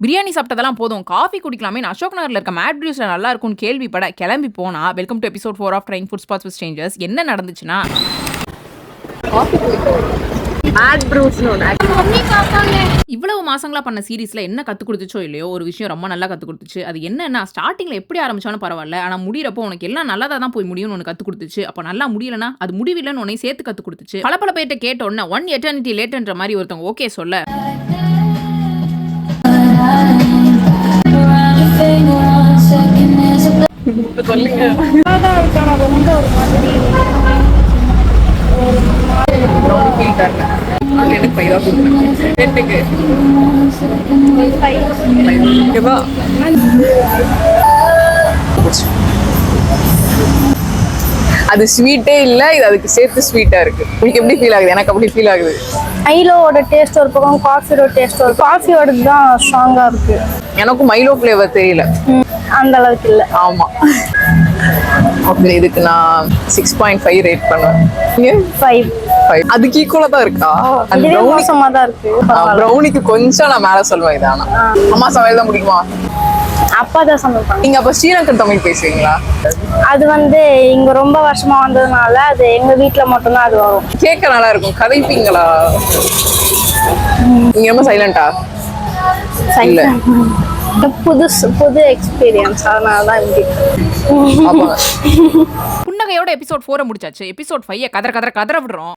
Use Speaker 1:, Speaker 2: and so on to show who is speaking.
Speaker 1: பிரியாணி சாப்பிட்டதெல்லாம் போதும், காஃபி குடிக்கலாமே அசோக் நகர்ல இருக்க மேட் ப்ரூஸ்ல நல்லா இருக்கும்னு கேள்விப்பட கிளம்பி போனா, welcome to episode 4 of trying food spots with strangers. என்ன நடந்துச்சுன்னா, இவ்வளவு மாசங்களா பண்ண சீரீஸ்ல என்ன கத்து கொடுத்துச்சோ இல்லையோ, ஒரு விஷயம் ரொம்ப நல்லா கத்து கொடுத்துச்சு. அது என்னன்னா, ஸ்டார்டிங்ல எப்படி ஆரம்பிச்சாலும் பரவாயில்ல, ஆனா முடியறப்போ உனக்கு எல்லாம் நல்லதா தான் போய் முடியும்னு ஒன்னு கத்து கொடுத்துச்சு. அப்ப நல்லா முடியலனா அது முடிவில்லைன்னு உன்னை சேர்த்து கத்து கொடுத்துச்சு. பல பேர்ட்ட கேட்ட உடனே ஒன் எட்டர்னிட்டி லேட்டர்ன்ற மாதிரி ஒருத்தவங்க ஓகே சொல்ல,
Speaker 2: அது ஸ்வீட்டே இல்ல, இது அதுக்கு சேர்த்து ஸ்வீட்டா இருக்கு. உங்களுக்கு எப்படி ஃபீல் ஆகுது? எனக்கு அப்படி ஃபீல் ஆகுது.
Speaker 3: மைலோட டேஸ்ட் ஒரு பக்கம், காஃபியோட டேஸ்ட் ஒரு காஃபியோட தான் ஸ்ட்ராங்கா இருக்கு.
Speaker 2: எனக்கும் மைலோ ஃப்ளேவர் தெரியல,
Speaker 3: அந்த அளவுக்கு இல்ல.
Speaker 2: ஆமா. ஓகே, இதுக்கு நான் 6.5 ரேட் பண்ணுவேன்.
Speaker 3: 5
Speaker 2: அதுக்கு ஈக்குவலா தான் இருக்கா? அந்த
Speaker 3: மோசமா தான் இருக்கு.
Speaker 2: ப்ரௌனிக்கு கொஞ்சம் நான் மேல சொல்லுவேன். இதானா அம்மா சமையல் தான் பிடிக்குமா?
Speaker 3: அப்பா தான் சமைப்பாங்க.
Speaker 2: நீங்க அப்ப ஸ்ரீலங்கன் தமிழ் பேசுவீங்களா?
Speaker 3: அது இங்க ரொம்ப வருஷமா வந்ததுனால அது எங்க வீட்டுல மட்டும்தான் அது வரும்.
Speaker 2: கேட்க நல்லா இருக்கும். கதைப்பீங்களா? நீங்க ரொம்ப சைலண்டா? இல்ல,
Speaker 3: புது எக்ஸ்பீரியன்ஸ், அதனாலதான் இப்படி.
Speaker 1: புன்னகையோட எபிசோட் 4 முடிச்சாச்சு. எபிசோட் 5 கதற விடுறோம்.